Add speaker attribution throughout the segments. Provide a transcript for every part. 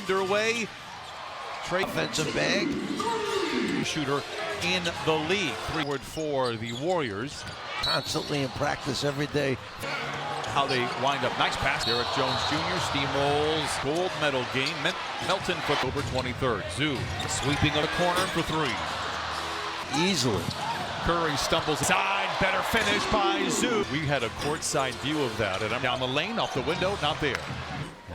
Speaker 1: underway. Trey defensive bag. Shooter in the league. Three-word for the Warriors.
Speaker 2: Constantly in practice every day.
Speaker 1: How they wind up. Nice pass. Derek Jones Jr. steamrolls. Gold medal game. Melton for October 23rd. Zoo sweeping on the corner for three.
Speaker 2: Easily.
Speaker 1: Curry stumbles inside. Better finish by Zoo. We had a courtside view of that. And I'm down the lane, off the window, not there.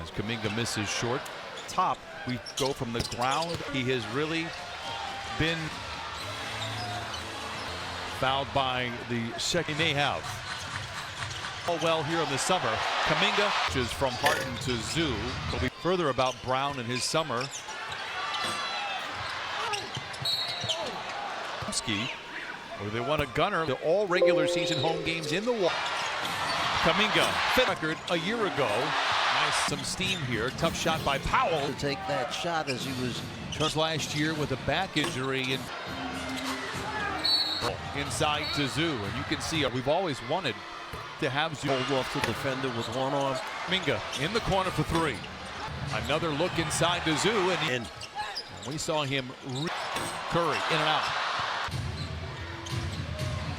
Speaker 1: As Kuminga misses short. Top, we go from the ground. He has really been fouled by the second. He may have. Oh, well, here in the summer, Kuminga, which is from Harden to Zoo. Will be further about Brown in his summer. Where they won a gunner. They're all regular season home games in the wall. Kuminga, fit record a year ago. Nice, some steam here. Tough shot by Powell.
Speaker 2: To take that shot as he was
Speaker 1: last year with a back injury. And inside to Zoo. And you can see we've always wanted to have Zoo
Speaker 2: hold off the defender with one arm.
Speaker 1: Kuminga in the corner for three. Another look inside to Zoo. And we saw him. Curry in and out.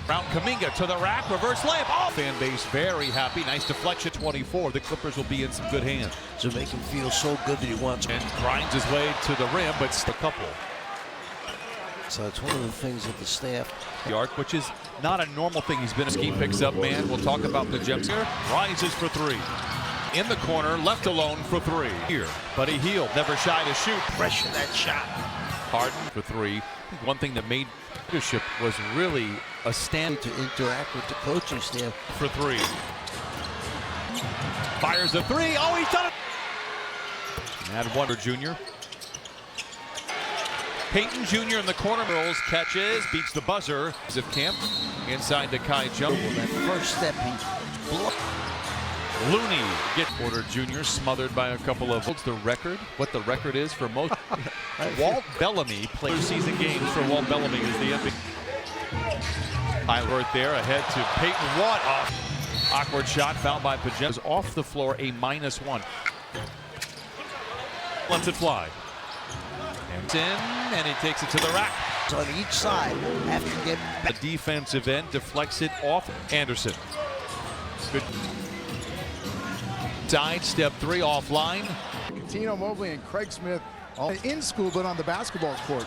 Speaker 1: Round Kuminga to the rack, reverse layup. Oh, fan base very happy. Nice deflection. 24. The Clippers will be in some good hands.
Speaker 2: To make him feel so good that he wants.
Speaker 1: And grinds his way to the rim, but a couple.
Speaker 2: So it's one of the things that the staff.
Speaker 1: The arc, which is not a normal thing. He's been a ski picks up man. We'll talk about the gems here. Rises for three. In the corner, left alone for three. Here, Buddy Hield never shy to shoot.
Speaker 2: Pressure that shot.
Speaker 1: Harden for three. One thing that made leadership was really a stand
Speaker 2: to interact with the coaching staff.
Speaker 1: For three. Fires a three. Oh, he's done it. Mad Wonder Jr. Peyton Jr. in the corner rolls, catches, beats the buzzer. Zip Camp inside to Kai Jones.
Speaker 2: Well, that first step he blocked.
Speaker 1: Looney gets Porter Jr. smothered by a couple of. What's the record? What the record is for most? Walt Bellamy plays season games for Walt Bellamy is the MVP. Highworth there ahead to Peyton Watt. Off. Awkward shot fouled by Pajem. Off the floor, a -1. Lets it fly. And it's in, and he takes it to the rack.
Speaker 2: So on each side, after getting
Speaker 1: back. The defensive end deflects it off Anderson. Good. Side step three offline.
Speaker 3: Tino Mobley and Craig Smith all in school, but on the basketball court.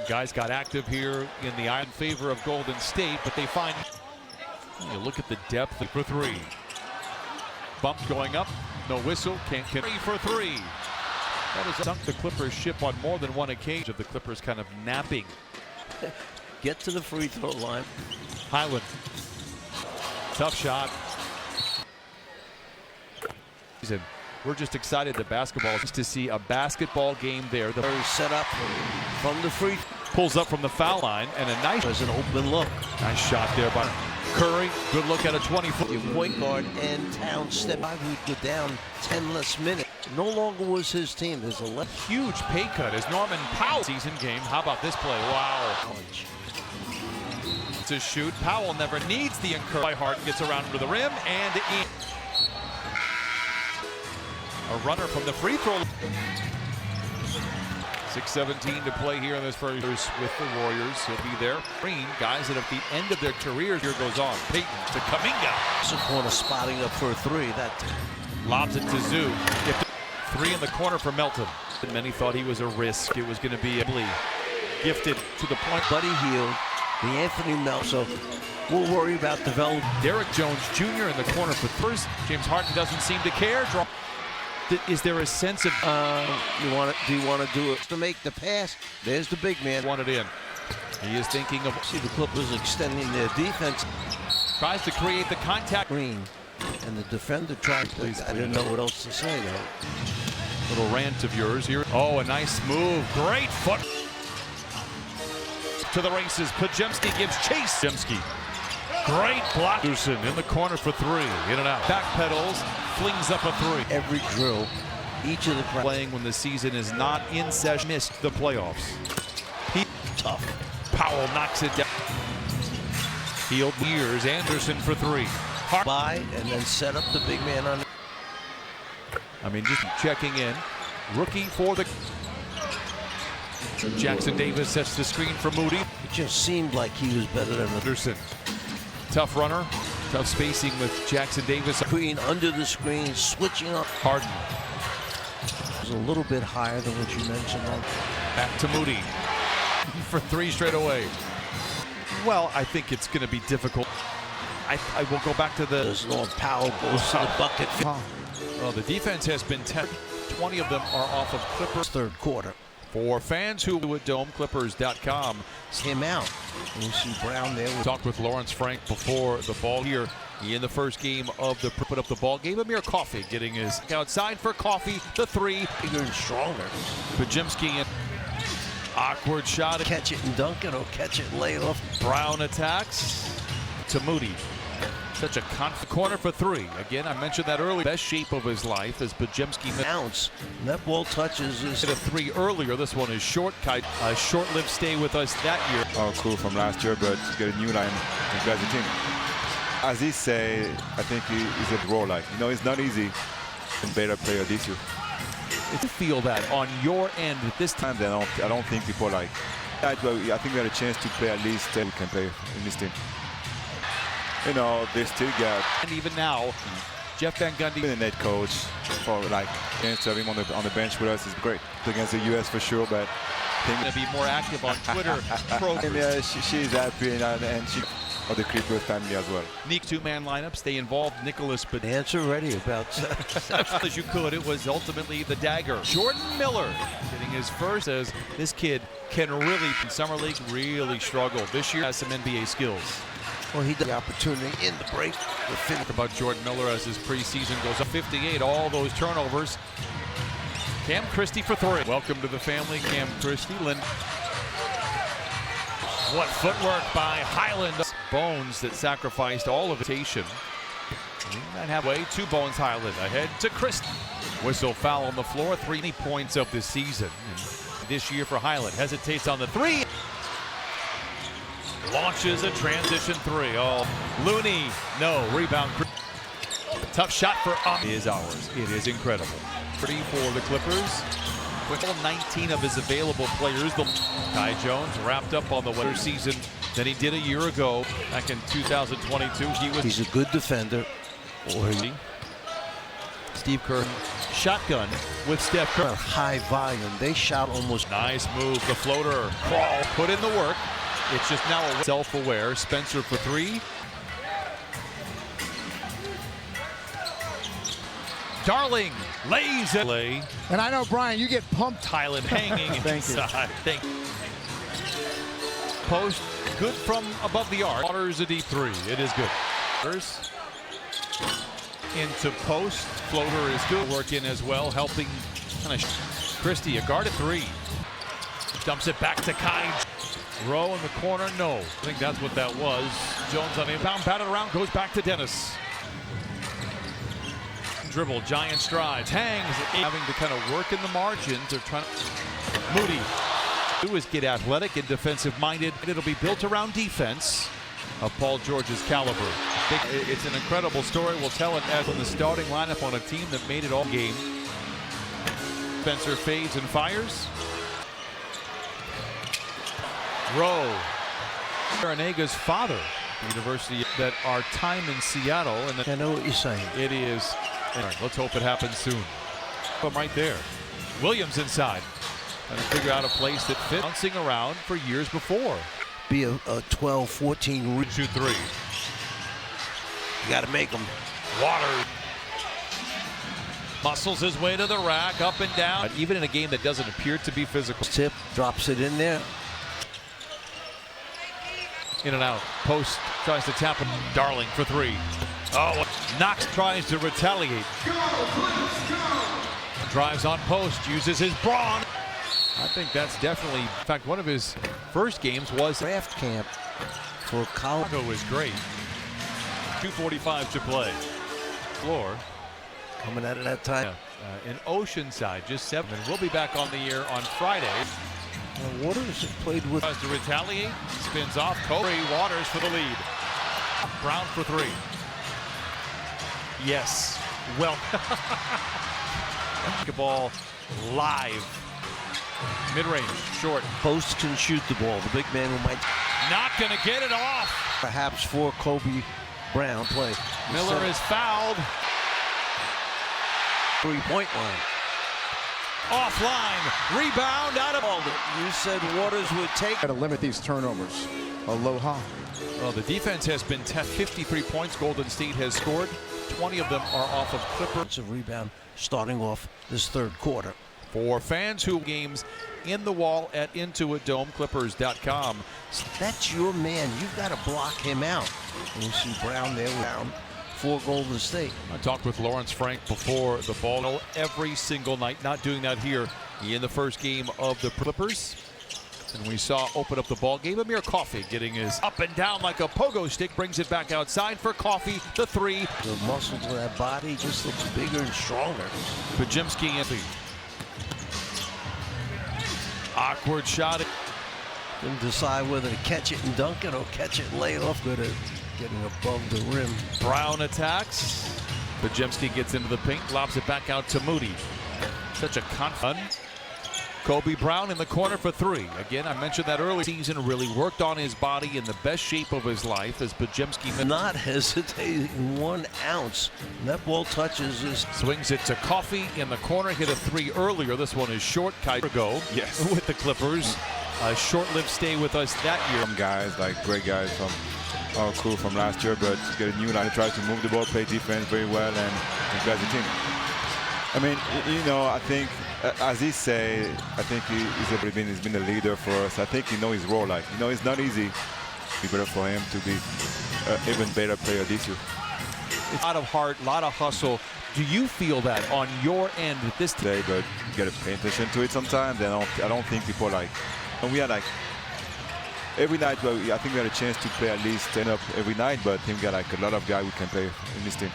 Speaker 1: Guys got active here in the in favor of Golden State, but they find. You look at the depth for three. Bump going up, no whistle, can't get for three. That has sunk the Clippers ship on more than one occasion of the Clippers kind of napping.
Speaker 2: Get to the free throw line.
Speaker 1: Highland. Tough shot. We're just excited that basketball is to see a basketball game there. The
Speaker 2: set up from the free.
Speaker 1: Pulls up from the foul line and a nice.
Speaker 2: There's an open look.
Speaker 1: Nice shot there by Curry. Good look at a 20-foot.
Speaker 2: Your point guard and Towns step by. We'd go down 10 less minutes. No longer was his team. There's a
Speaker 1: huge pay cut as Norman Powell season game. How about this play? Wow. To shoot. Powell never needs the encouragement. By Harden gets around to the rim and in. A runner from the free throw. 6:17 to play here in this first with the Warriors. He'll be there. Green, guys that at the end of their careers here goes on. Peyton to Kuminga.
Speaker 2: It's a corner spotting up for a three. That
Speaker 1: lobs it to Zoo. Three in the corner for Melton. Many thought he was a risk. It was going to be gifted to the point.
Speaker 2: Buddy Hield, the Anthony Melton. So we'll worry about development.
Speaker 1: Derek Jones Jr. in the corner for first. James Harden doesn't seem to care. Is there a sense of
Speaker 2: do you want to do it to make the pass? There's the big man.
Speaker 1: Want it in. He is thinking of.
Speaker 2: See the Clippers extending their defense.
Speaker 1: Tries to create the contact.
Speaker 2: Green, and the defender tried to. I didn't know what else to say though.
Speaker 1: Little rant of yours here. Oh, a nice move. Great foot. To the races. Podziemski gives chase. Podziemski. Great block. Anderson in the corner for three. In and out. Back pedals. Flings up a three.
Speaker 2: Every drill, each of the
Speaker 1: playing when the season is not in session. Missed the playoffs.
Speaker 2: Tough.
Speaker 1: Powell knocks it down. Hield years. Anderson for three.
Speaker 2: By and then set up the big man on.
Speaker 1: I mean, just checking in. rookie for the. Jackson Davis sets the screen for Moody.
Speaker 2: It just seemed like he was better than
Speaker 1: Anderson. Tough runner, tough spacing with Jackson Davis.
Speaker 2: Green under the screen, switching up.
Speaker 1: Harden.
Speaker 2: It was a little bit higher than what you mentioned.
Speaker 1: Back to Moody for three straight away. Well, I think it's going to be difficult. I will go back to the.
Speaker 2: There's Norm Powell goes to the bucket.
Speaker 1: Well, the defense has been 10. 20 of them are off of Clippers.
Speaker 2: Third quarter.
Speaker 1: For fans who would domeclippers.com.
Speaker 2: Him out. And you see Brown there.
Speaker 1: Talked with Lawrence Frank before the ball here in the first game of the put up the ball. Gave Amir Coffey getting his outside for Coffey. The three.
Speaker 2: Bigger and stronger.
Speaker 1: Pajemski and awkward shot.
Speaker 2: Catch it and dunk it or catch it and lay it off.
Speaker 1: Brown attacks to Moody. Such a corner for three. Again, I mentioned that earlier. Best shape of his life as Pajemski.
Speaker 2: Ounce. That ball touches his.
Speaker 1: Hit a three earlier. This one is short. A short-lived stay with us that year.
Speaker 4: Our crew from last year, but to get a new line and guys the team. As he say, I think he's a role like. You know, it's not easy and better player this year.
Speaker 1: If you feel that on your end at this time,
Speaker 4: And I don't think people like that. Well, I think we had a chance to play at least 10 we can play in this team. You know, they still got.
Speaker 1: And even now, Jeff Van Gundy,
Speaker 4: The net coach for like chance to have him on the bench with us is great against the U.S. for sure, but
Speaker 1: going to be more active on Twitter.
Speaker 4: yeah, she's happy and she of the Clippers family as well.
Speaker 1: Neat two-man lineups. They involved Nicholas, but
Speaker 2: Answer ready about.
Speaker 1: as you could, it was ultimately the dagger. Jordan Miller getting his first. As this kid can really in summer league really struggle. This year has some NBA skills.
Speaker 2: Well, he got the opportunity in the break. The finish.
Speaker 1: About Jordan Miller as his preseason goes up 58. All those turnovers. Cam Christie for three. Welcome to the family, Cam Christie. What footwork by Highland. Bones that sacrificed all of rotation. That have way to Bones Highland. Ahead to Christie. Whistle foul on the floor. 3 points of the season. And this year for Highland. Hesitates on the three. Launches a transition three. Oh, Looney. No. Rebound. Tough shot for It is ours. It is incredible. Pretty for the Clippers. With all 19 of his available players. Ty Jones wrapped up on the winter season than he did a year ago. Back in 2022,
Speaker 2: He's a good defender.
Speaker 1: Steve Kerr shotgun with Steph Curry.
Speaker 2: High volume. They shot almost.
Speaker 1: Nice move. The floater. Crawl. Put in the work. It's just now a self-aware. Spencer for three. Darling lays it.
Speaker 3: And I know, Brian, you get pumped.
Speaker 1: Highland hanging
Speaker 3: Thank you.
Speaker 1: inside. Post good from above the arc. Waters a deep three. It is good. Into post. Floater is good. Work in as well, helping kind of Christie. A guarded three. Dumps it back to Kai. Rowe in the corner. No. I think that's what that was. Jones on the inbound. Batted around. Goes back to Dennis. Dribble, giant strides, hangs, having to kind of work in the margins. They're trying to. Moody. Do is get athletic and defensive minded. It'll be built around defense of Paul George's caliber. It's an incredible story. We'll tell it as on the starting lineup on a team that made it all game. Spencer fades and fires. Rowe. Arenega's father. University that our time in Seattle. And
Speaker 2: I know what you're saying.
Speaker 1: it is. All right, let's hope it happens soon. But right there. Williams inside. Trying to figure out a place that fits. Bouncing around for years before.
Speaker 2: Be a 12, 14.
Speaker 1: 2-3.
Speaker 2: You got to make them.
Speaker 1: Water. Muscles his way to the rack, up and down. Even in a game that doesn't appear to be physical.
Speaker 2: Tip, drops it in there.
Speaker 1: In and out. Post tries to tap him. Darling for three. Oh, Knox tries to retaliate. Drives on post, uses his brawn. I think that's definitely, in fact, one of his first games was
Speaker 2: Draft camp for college.
Speaker 1: Chicago was great. 2:45 to play. Floor.
Speaker 2: Coming out of that time.
Speaker 1: In Oceanside, just 7. And we'll be back on the air on Friday.
Speaker 2: Waters has played with.
Speaker 1: Tries to retaliate, spins off. Corey Waters for the lead. Brown for three. Yes. Well, basketball live. Mid-range, short.
Speaker 2: Post can shoot the ball. The big man who might
Speaker 1: Not going to get it off.
Speaker 2: perhaps for Kobe Brown play.
Speaker 1: Miller is fouled.
Speaker 2: Three-point line.
Speaker 1: Offline. Rebound out of...
Speaker 2: You said Waters would take.
Speaker 3: Got to limit these turnovers. Aloha.
Speaker 1: Well, the defense has been 53 points. Golden State has scored. 20 of them are off of Clippers.
Speaker 2: It's a rebound starting off this third quarter.
Speaker 1: For fans who games in the wall at Intuit Dome, Clippers.com.
Speaker 2: That's your man. You've got to block him out. And you see Brown there down for Golden State.
Speaker 1: I talked with Lawrence Frank before the ball every single night. Not doing that here in the first game of the Clippers. And we saw open up the ball game. Amir Coffey getting his up and down like a pogo stick. Brings it back outside for Coffey. The three.
Speaker 2: The muscles of that body just looks bigger and stronger.
Speaker 1: Podziemski and the awkward shot.
Speaker 2: Then decide whether to catch it and dunk it or catch it and lay it off. Good at getting above the rim.
Speaker 1: Brown attacks. Podziemski gets into the paint, lobs it back out to Moody. Such a confident. Kobe Brown in the corner for three. Again, I mentioned that early season, really worked on his body in the best shape of his life as Podziemski
Speaker 2: Not hesitating 1 ounce. That ball touches his.
Speaker 1: swings it to Coffey in the corner. Hit a three earlier. This one is short. Kygo with the Clippers. A short-lived stay with us that year.
Speaker 4: Some guys, like great guys from our crew from last year, but to get a new line, try to move the ball, play defense very well, and guys the team. I mean, you know, I think, as he say, I think he's been a leader for us. I think he knows his role. Like, you know, it's not easy. It'd be better for him to be an even better player this year.
Speaker 1: It's a lot of heart, a lot of hustle. Do you feel that on your end at this
Speaker 4: Today, but you got to pay attention to it sometimes. And I don't think people like, and we had like every night. Well, I think we had a chance to play at least 10 up every night, but I think we got like a lot of guys we can play in this team.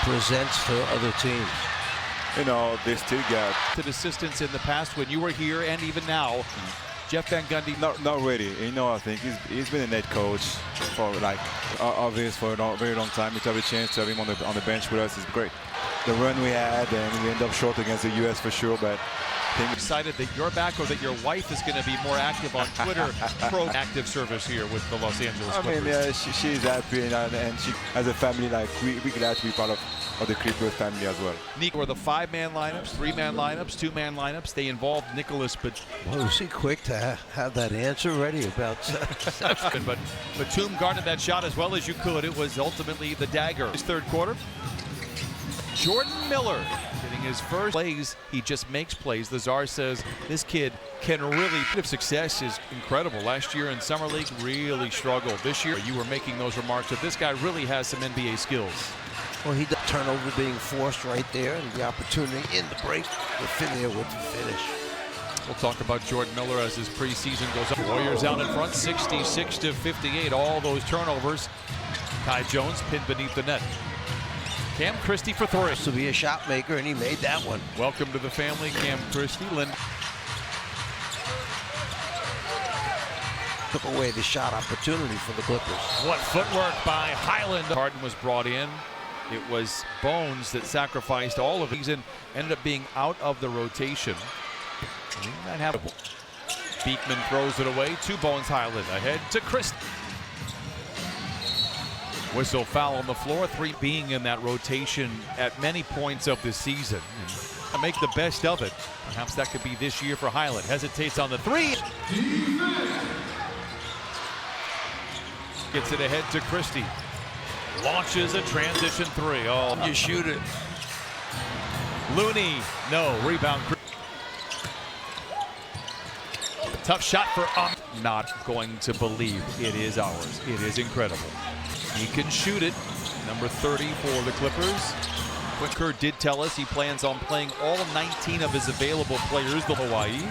Speaker 2: Presents to other teams.
Speaker 4: You know, they still got
Speaker 1: assistants in the past when you were here and even now. Jeff Van Gundy.
Speaker 4: not ready. You know, I think he's been a net coach for like obvious for a very long time. To have a chance to have him on the bench with us is great. The run we had, and we end up short against the U.S. for sure, but I think
Speaker 1: Excited that you're back or that your wife is going to be more active on Twitter. Pro active service here with the Los Angeles Clippers.
Speaker 4: I mean, yeah, she's happy, and she, as a family, like we're glad to be part of the Clippers family as well.
Speaker 1: Nico, or the 5-man lineups, 3-man lineups, 2-man lineups. They involved Nicholas, but
Speaker 2: Was he quick to have that answer ready about
Speaker 1: but Batum guarded that shot as well as you could. It was ultimately the dagger. His third quarter. Jordan Miller getting his first plays. He just makes plays. The Czar says this kid can really have success is incredible. Last year in Summer League really struggled. This year you were making those remarks that this guy really has some NBA skills.
Speaker 2: Well, he does turnover being forced right there, and the opportunity in the break to finish with the finish.
Speaker 1: We'll talk about Jordan Miller as his preseason goes on. Warriors out in front, 66-58. All those turnovers. Kai Jones pinned beneath the net. Cam Christie for three.
Speaker 2: To be a shot maker, and he made that one.
Speaker 1: Welcome to the family, Cam Christie.
Speaker 2: Took away the shot opportunity for the Clippers.
Speaker 1: What footwork by Highland. Harden was brought in. It was Bones that sacrificed all of the season, ended up being out of the rotation. Beekman throws it away to Bones Highland. Ahead to Christie. Whistle foul on the floor. 3 being in that rotation at many points of the season. And make the best of it. Perhaps that could be this year for Highland. Hesitates on the 3. Gets it ahead to Christie. Launches a transition 3. Oh,
Speaker 2: You shoot it.
Speaker 1: Looney. No. Rebound. Tough shot for Not going to believe it is ours. It is incredible. He can shoot it. Number 30 for the Clippers. Quicker did tell us he plans on playing all 19 of his available players, the Hawaii.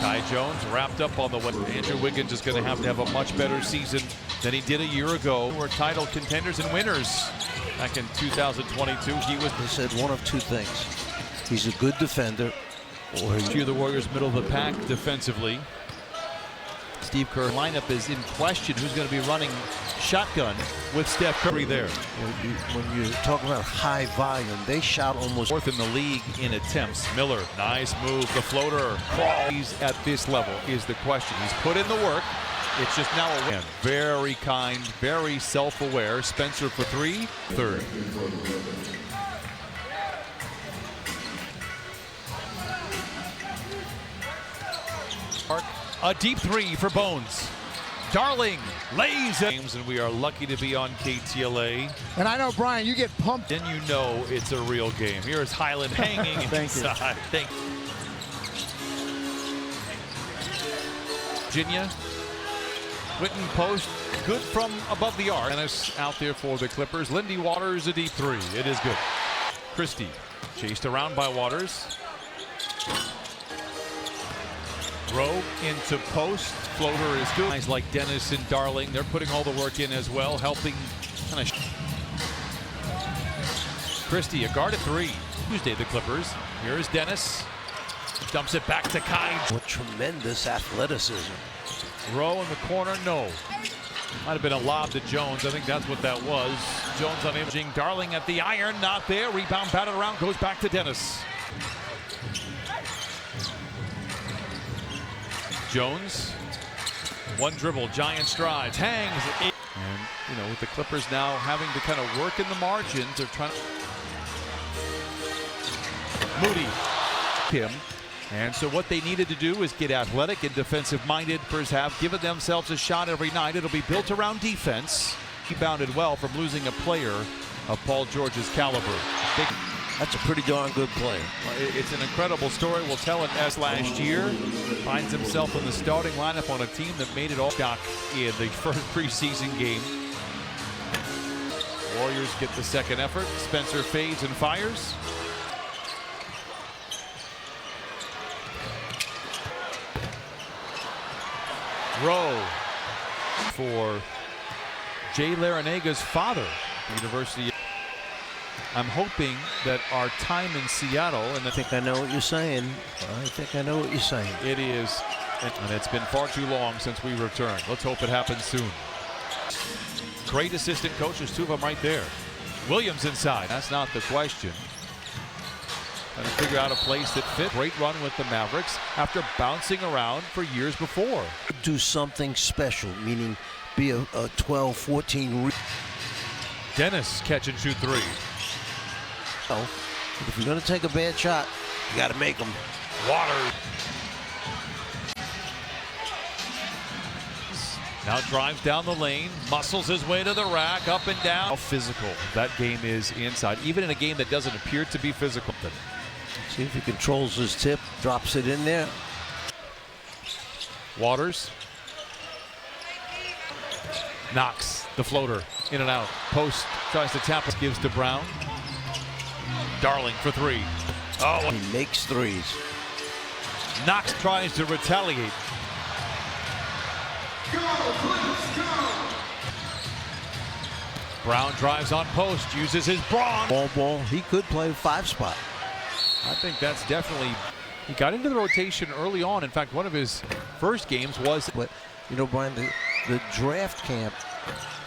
Speaker 1: Kai Jones wrapped up on the way. Andrew Wiggins is going to have a much better season than he did a year ago. We're title contenders and winners. Back in 2022,
Speaker 2: They said one of two things. He's a good defender, or
Speaker 1: the Warriors middle of the pack defensively. Steve Kerr lineup is in question. Who's going to be running shotgun with Steph Curry there?
Speaker 2: When you talk about high volume, they shot almost
Speaker 1: Fourth in the league in attempts. Miller, nice move. The floater crawls at this level is the question. He's put in the work. It's just now a win. Very kind, very self-aware. Spencer for three. Third. A deep three for Bones. Darling lays it. And we are lucky to be on KTLA.
Speaker 3: And I know, Brian, you get pumped.
Speaker 1: Then you know it's a real game. Here's Highland hanging inside. Thank you. Virginia. Witten post. Good from above the arc. Dennis out there for the Clippers. Lindy Waters a deep three. It is good. Christie chased around by Waters. Rowe into post. Floater is good. Guys like Dennis and Darling, they're putting all the work in as well, helping kind of. Christie, a guard at three. Tuesday, the Clippers. Here's Dennis. Dumps it back to Kai.
Speaker 2: what tremendous athleticism.
Speaker 1: Rowe in the corner, no. Might have been a lob to Jones. I think that's what that was. Jones on imaging. Darling at the iron, not there. Rebound batted around, goes back to Dennis. Jones, one dribble, giant strides, hangs. And, you know, with the Clippers now having to kind of work in the margins, they're trying to. Moody, him. And so what they needed to do is get athletic and defensive-minded. Clippers have given themselves a shot every night. It'll be built around defense. He bounded well from losing a player of Paul George's caliber.
Speaker 2: That's a pretty darn good play.
Speaker 1: It's an incredible story. We'll tell it as last year. Finds himself in the starting lineup on a team that made it all stock in the first preseason game. Warriors get the second effort. Spencer fades and fires. Rowe for Jay Larinaga's father, University. I'm hoping that our time in Seattle, and
Speaker 2: I think I know what you're saying. I think I know what you're saying.
Speaker 1: it is, and it's been far too long since we returned. Let's hope it happens soon. Great assistant coaches, two of them right there. Williams inside, that's not the question. Trying to figure out a place that fit. Great run with the Mavericks after bouncing around for years before.
Speaker 2: Do something special, meaning be a 12, 14.
Speaker 1: Dennis catch and shoot three.
Speaker 2: If you're going to take a bad shot, you got to make them.
Speaker 1: Waters. Now drives down the lane, muscles his way to the rack, up and down. How physical that game is inside, even in a game that doesn't appear to be physical.
Speaker 2: See if he controls his tip, drops it in there.
Speaker 1: Waters. Knocks the floater in and out. Post tries to tap it, gives to Brown. Darling for three. Oh,
Speaker 2: He makes threes.
Speaker 1: Knox tries to retaliate. Brown drives on post, uses his brawn.
Speaker 2: Ball. He could play 5 spot.
Speaker 1: I think that's definitely. He got into the rotation early on. In fact, one of his first games was.
Speaker 2: But, you know, Brian, the draft camp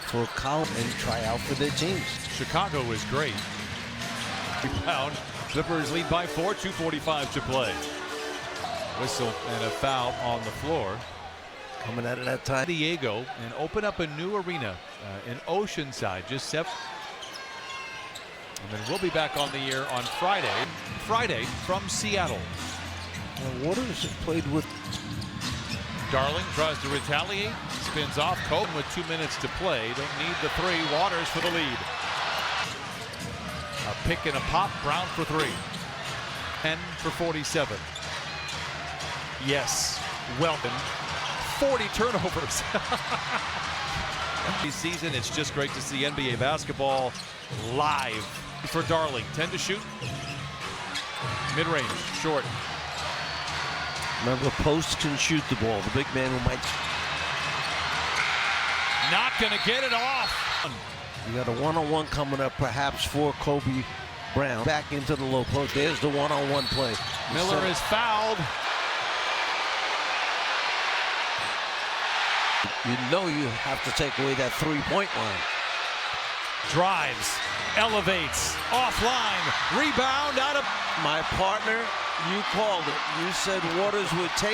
Speaker 2: for college and try out for their teams.
Speaker 1: Chicago is great. Rebound. Clippers lead by 4, 2:45 to play. Whistle and a foul on the floor.
Speaker 2: Coming out of that time.
Speaker 1: Diego and open up a new arena in Oceanside, just 7. And then we'll be back on the air on Friday from Seattle.
Speaker 2: Waters played with.
Speaker 1: Darling tries to retaliate, spins off. Coben with 2 minutes to play. Don't need the three. Waters for the lead. A pick and a pop. Brown for three. 10 for 47. Yes, Welton. 40 turnovers. This season, it's just great to see NBA basketball live. For Darling, 10 to shoot. Mid-range, short.
Speaker 2: Remember, post can shoot the ball. The big man who might.
Speaker 1: Not going to get it off.
Speaker 2: You got a one-on-one coming up, perhaps for Kobe Brown. Back into the low post. There's the one-on-one play.
Speaker 1: Miller is fouled.
Speaker 2: You know you have to take away that three-point line.
Speaker 1: Drives, elevates, offline, rebound out of.
Speaker 2: My partner, you called it. You said Waters would take